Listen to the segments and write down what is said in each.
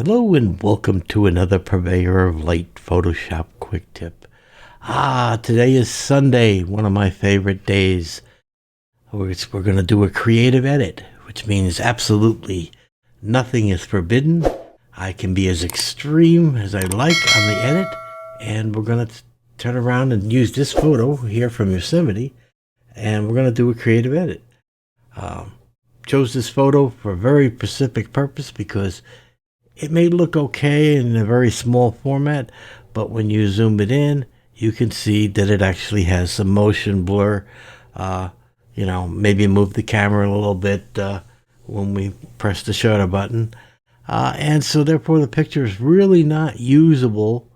Hello and welcome to another Purveyor of Light Photoshop quick tip. Today is Sunday, one of my favorite days. We're going to do a creative edit, which means absolutely nothing is forbidden. I can be as extreme as I like on the edit, and we're going to turn around and use this photo here from Yosemite, and we're going to do a creative edit. Chose this photo for a very specific purpose because it may look okay in a very small format, but when you zoom it in, you can see that it actually has some motion blur. Maybe move the camera a little bit when we press the shutter button. And so therefore the picture is really not usable.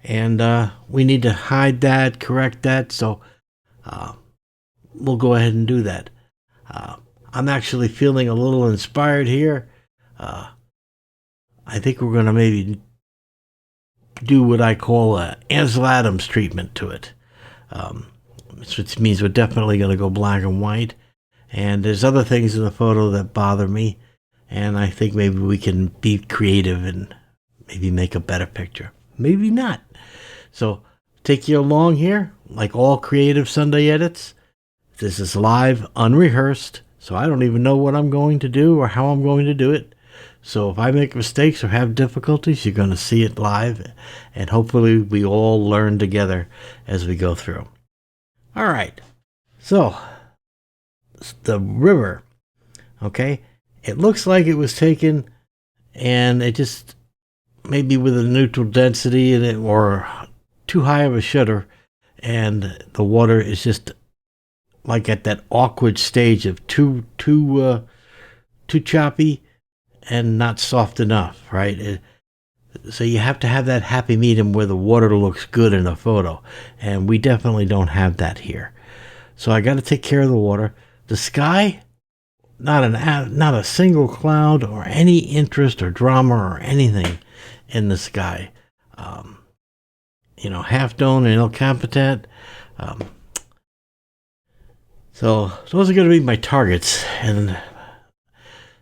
And we need to hide that, correct that. So we'll go ahead and do that. I'm actually feeling a little inspired here. I think we're going to maybe do what I call a Ansel Adams treatment to it. Which means we're definitely going to go black and white. And there's other things in the photo that bother me. And I think maybe we can be creative and maybe make a better picture. Maybe not. So take you along here, like all creative Sunday edits. This is live, unrehearsed. So I don't even know what I'm going to do or how I'm going to do it. So if I make mistakes or have difficulties, you're going to see it live. And hopefully we all learn together as we go through. All right. So the river, okay, it looks like it was taken and it just maybe with a neutral density in it or too high of a shutter, and the water is just like at that awkward stage of too choppy and not soft enough, right? So you have to have that happy medium where the water looks good in a photo, and we definitely don't have that here. So I got to take care of the water. The sky, not a single cloud or any interest or drama or anything in the sky. Half dome and El Capitan. So those are going to be my targets, and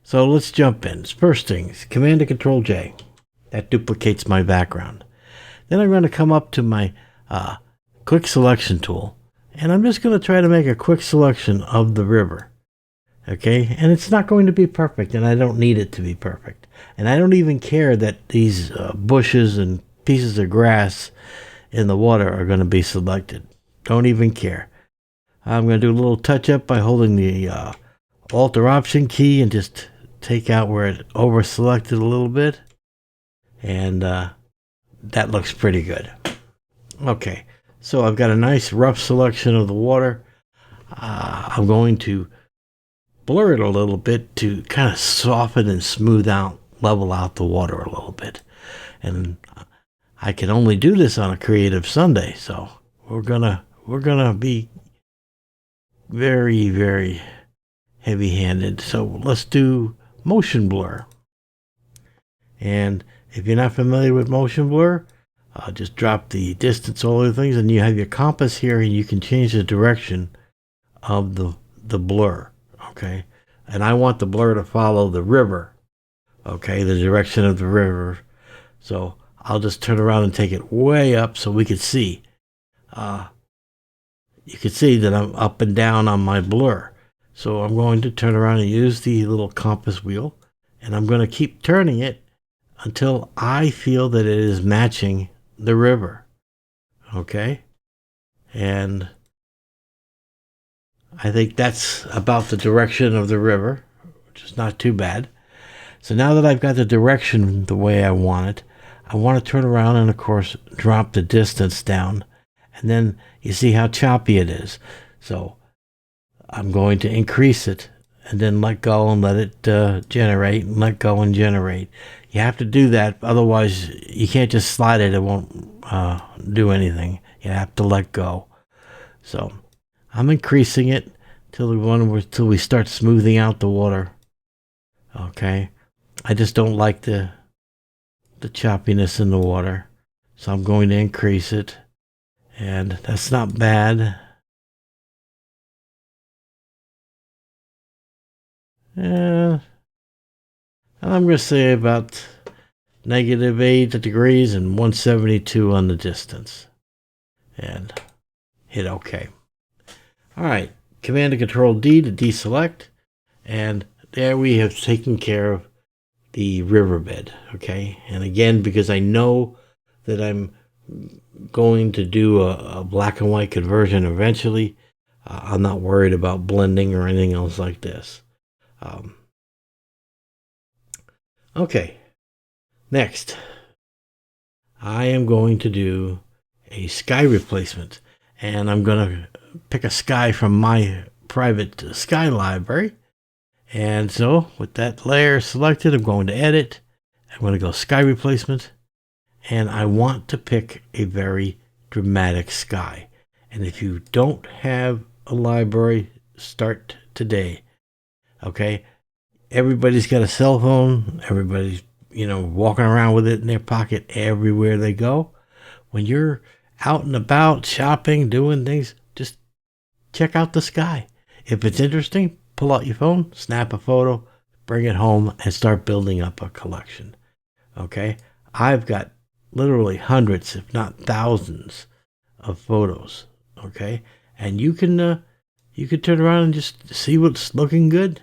so let's jump in. First things, Command and Control J. That duplicates my background. Then I'm going to come up to my quick selection tool, and I'm just going to try to make a quick selection of the river. Okay, and it's not going to be perfect, and I don't need it to be perfect. And I don't even care that these bushes and pieces of grass in the water are going to be selected. Don't even care. I'm going to do a little touch up by holding the Alt or Option key and just take out where it over selected a little bit. And that looks pretty good. Okay, so I've got a nice rough selection of the water. I'm going to blur it a little bit to kind of soften and smooth out, level out the water a little bit. And I can only do this on a creative Sunday, so we're gonna be very, very heavy-handed. So let's do motion blur. And if you're not familiar with motion blur, just drop the distance, all the things, and you have your compass here, and you can change the direction of the blur. Okay, and I want the blur to follow the river. Okay, the direction of the river. So I'll just turn around and take it way up so we can see. You can see that I'm up and down on my blur. So I'm going to turn around and use the little compass wheel, and I'm going to keep turning it until I feel that it is matching the river. Okay? And I think that's about the direction of the river, which is not too bad. So now that I've got the direction the way I want it, I want to turn around and, of course, drop the distance down. And then you see how choppy it is. So I'm going to increase it and then let go and let it generate and let go and generate. You have to do that. Otherwise, you can't just slide it. It won't do anything. You have to let go. So I'm increasing it till we start smoothing out the water. Okay. I just don't like the choppiness in the water. So I'm going to increase it. And that's not bad. And I'm going to say about -8 degrees and 172 on the distance. And hit OK. All right, Command and Control D to deselect. And there we have taken care of the riverbed. Okay, and again, because I know that I'm going to do a black and white conversion eventually, I'm not worried about blending or anything else like this. Okay, next, I am going to do a sky replacement, and I'm going to pick a sky from my private sky library. And so with that layer selected, I'm going to edit. I'm going to go sky replacement, and I want to pick a very dramatic sky. And if you don't have a library, start today. Okay, everybody's got a cell phone. Everybody's walking around with it in their pocket everywhere they go. When you're out and about shopping, doing things, just check out the sky. If it's interesting, pull out your phone, snap a photo, bring it home, and start building up a collection. Okay, I've got literally hundreds, if not thousands, of photos. Okay, and you can turn around and just see what's looking good.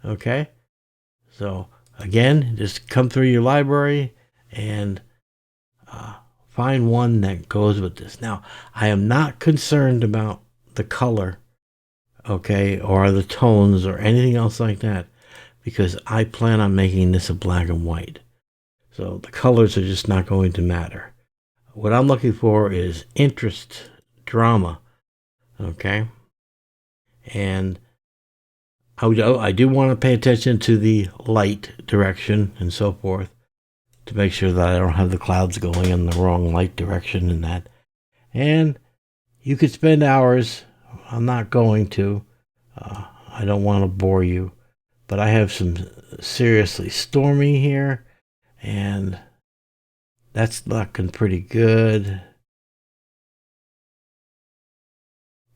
Okay, so again, just come through your library and find one that goes with this. Now, I am not concerned about the color, okay, or the tones or anything else like that, because I plan on making this a black and white. So the colors are just not going to matter. What I'm looking for is interest, drama, okay? And I do want to pay attention to the light direction and so forth to make sure that I don't have the clouds going in the wrong light direction and that. And you could spend hours. I'm not going to. I don't want to bore you. But I have some seriously stormy here. And that's looking pretty good.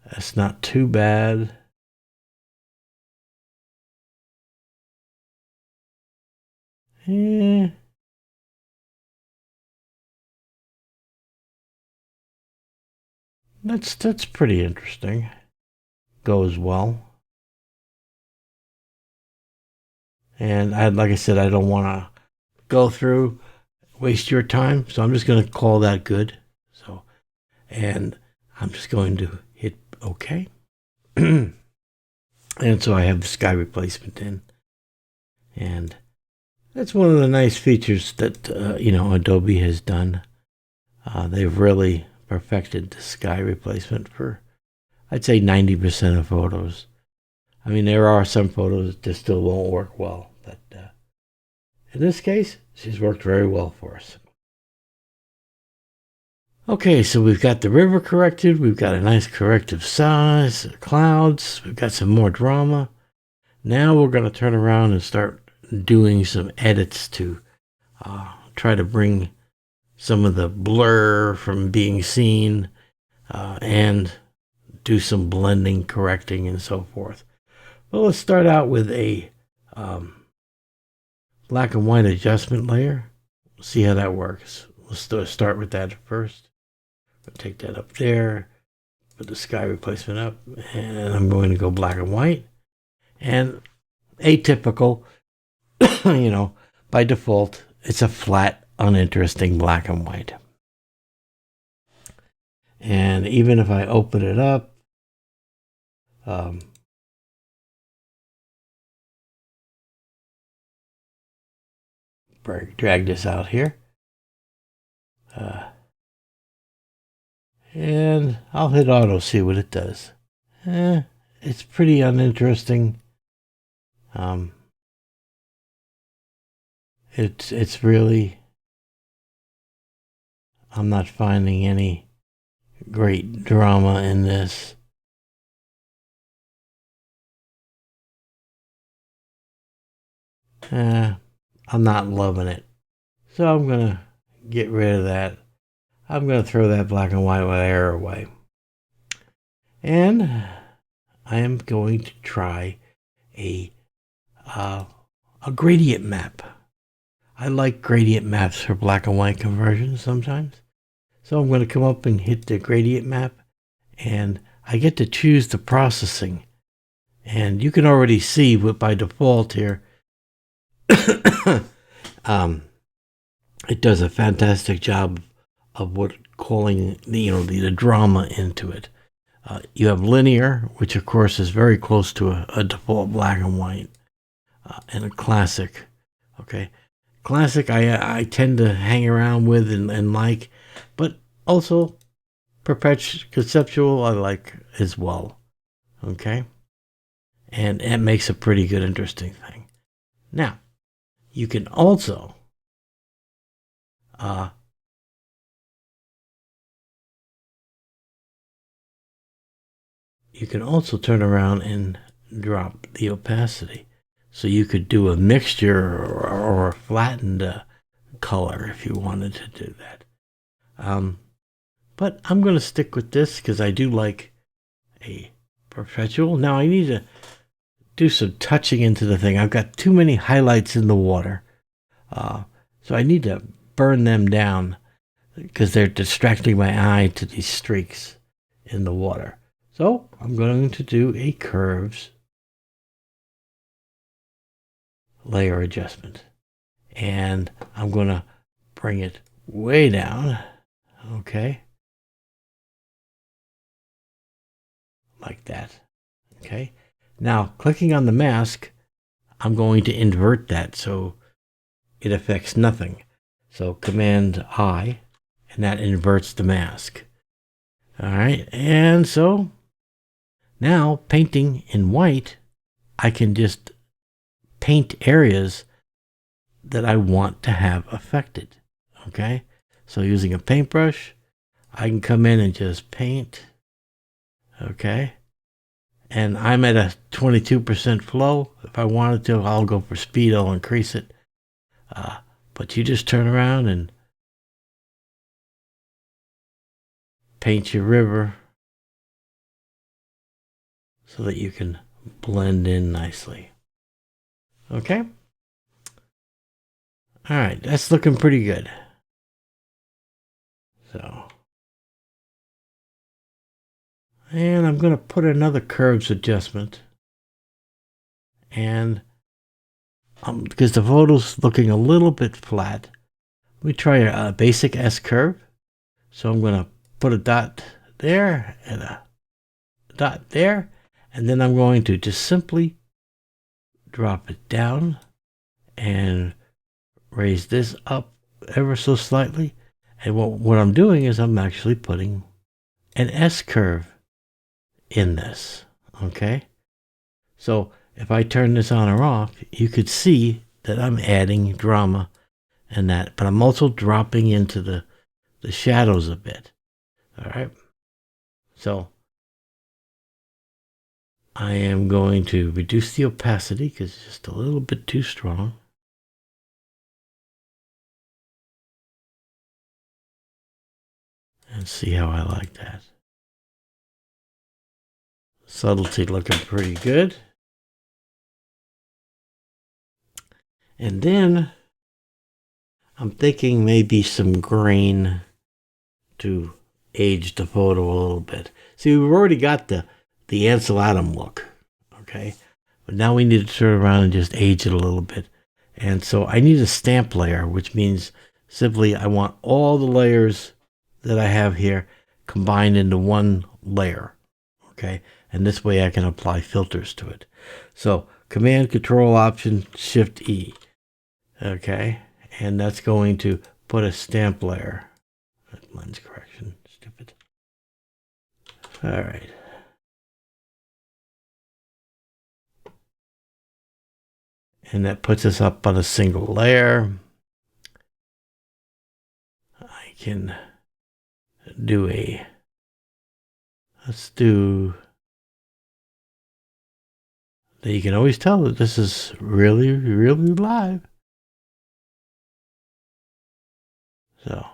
That's not too bad. That's pretty interesting. Goes well. And like I said, I don't want to go through, waste your time. So I'm just going to call that good. So, and I'm just going to hit OK. And so I have the sky replacement in. And that's one of the nice features that, Adobe has done. They've really perfected the sky replacement for, I'd say, 90% of photos. I mean, there are some photos that still won't work well, but in this case, she's worked very well for us. Okay, so we've got the river corrected. We've got a nice corrective size, clouds. We've got some more drama. Now we're going to turn around and start doing some edits to try to bring some of the blur from being seen and do some blending, correcting, and so forth. Well, let's start out with a black and white adjustment layer. We'll see how that works. We'll start with that first. I'll take that up there, put the sky replacement up, and I'm going to go black and white. And atypical, by default, it's a flat, uninteresting black and white. And even if I open it up, drag this out here. And I'll hit auto, see what it does. It's pretty uninteresting. It's really, I'm not finding any great drama in this. I'm not loving it. So I'm going to get rid of that. I'm going to throw that black and white layer away. And I am going to try a a gradient map. I like gradient maps for black and white conversions sometimes. So I'm going to come up and hit the gradient map, and I get to choose the processing. And you can already see what by default here, it does a fantastic job of what calling the drama into it. You have linear, which of course is very close to a default black and white, and a classic. Okay, classic I tend to hang around with and like, but also conceptual I like as well. Okay, and it makes a pretty good, interesting thing. Now, you can also turn around and drop the opacity. So you could do a mixture or a flattened color if you wanted to do that. But I'm going to stick with this because I do like a perpetual. Now I need to do some touching into the thing. I've got too many highlights in the water. So I need to burn them down because they're distracting my eye to these streaks in the water. So I'm going to do a curves layer adjustment. And I'm going to bring it way down. Okay. Like that. Okay. Now, clicking on the mask, I'm going to invert that so it affects nothing. So Command I, and that inverts the mask. All right. And so now painting in white, I can just paint areas that I want to have affected. Okay. So using a paintbrush, I can come in and just paint. Okay. And I'm at a 22% flow. If I wanted to, I'll go for speed. I'll increase it. But you just turn around and paint your river so that you can blend in nicely. Okay? All right, that's looking pretty good. So, and I'm going to put another curves adjustment. And because the photo's looking a little bit flat, let me try a basic S curve. So I'm going to put a dot there and a dot there. And then I'm going to just simply drop it down and raise this up ever so slightly. And what I'm doing is I'm actually putting an S curve in this. Okay. So if I turn this on or off, you could see that I'm adding drama and that, but I'm also dropping into the shadows a bit. All right. So I am going to reduce the opacity because it's just a little bit too strong. And see how I like that. Subtlety looking pretty good. And then I'm thinking maybe some grain to age the photo a little bit. See, we've already got the Ansel Adams look, okay? But now we need to turn around and just age it a little bit. And so I need a stamp layer, which means simply I want all the layers that I have here combined into one layer, okay? And this way I can apply filters to it. So Command, Control, Option, Shift, E, okay? And that's going to put a stamp layer. Lens correction, stupid. All right. And that puts us up on a single layer. I can do let's do, you can always tell that this is really, really live. So,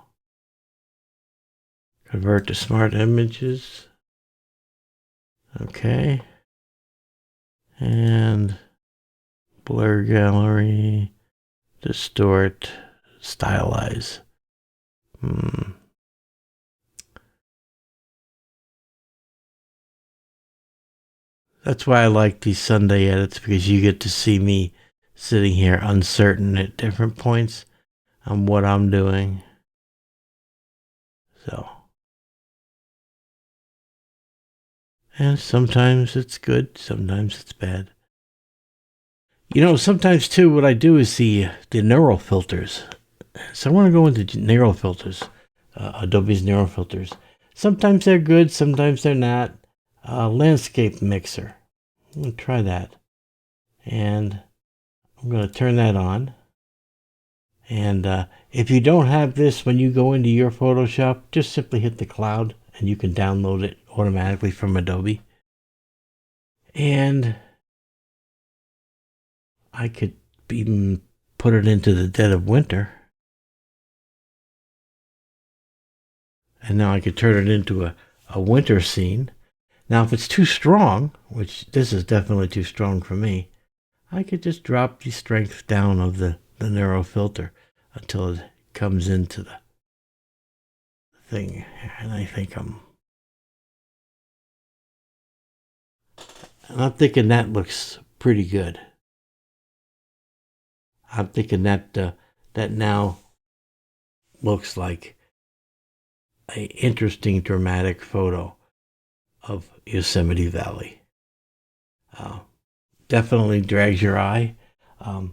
convert to smart images. Okay. And blur gallery, distort, stylize. That's why I like these Sunday edits, because you get to see me sitting here uncertain at different points on what I'm doing. So, and sometimes it's good, sometimes it's bad. You know, sometimes too, what I do is the neural filters. So I want to go into neural filters, Adobe's neural filters. Sometimes they're good, sometimes they're not. Landscape mixer. I'm going to try that. And I'm going to turn that on. And if you don't have this when you go into your Photoshop, just simply hit the cloud and you can download it automatically from Adobe. And I could even put it into the dead of winter. And now I could turn it into a winter scene. Now, if it's too strong, which this is definitely too strong for me, I could just drop the strength down of the narrow filter until it comes into the thing. And I think I'm thinking that looks pretty good. I'm thinking that that now looks like an interesting, dramatic photo of Yosemite Valley. Definitely drags your eye. And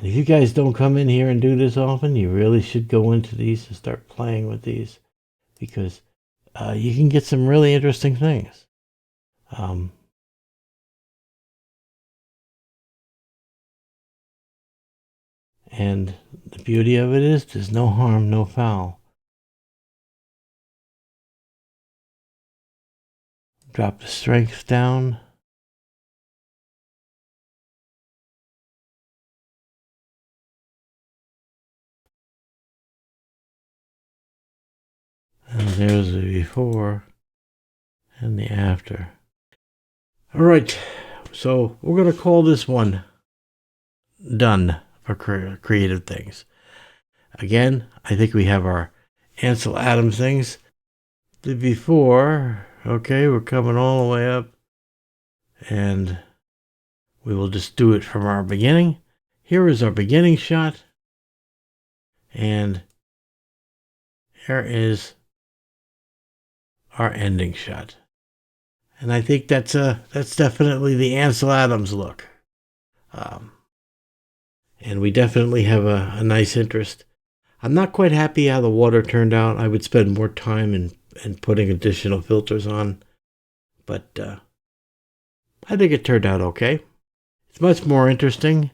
if you guys don't come in here and do this often, you really should go into these and start playing with these, because you can get some really interesting things. And the beauty of it is there's no harm, no foul. Drop the strength down. And there's the before and the after. All right, so we're going to call this one done for creative things. Again, I think we have our Ansel Adams things. The before, okay, we're coming all the way up. And we will just do it from our beginning. Here is our beginning shot. And here is our ending shot. And I think that's definitely the Ansel Adams look. And we definitely have a nice interest. I'm not quite happy how the water turned out. I would spend more time in putting additional filters on. But I think it turned out okay. It's much more interesting,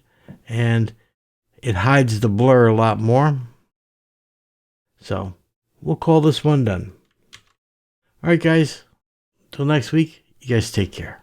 and it hides the blur a lot more. So we'll call this one done. All right, guys. Till next week, you guys take care.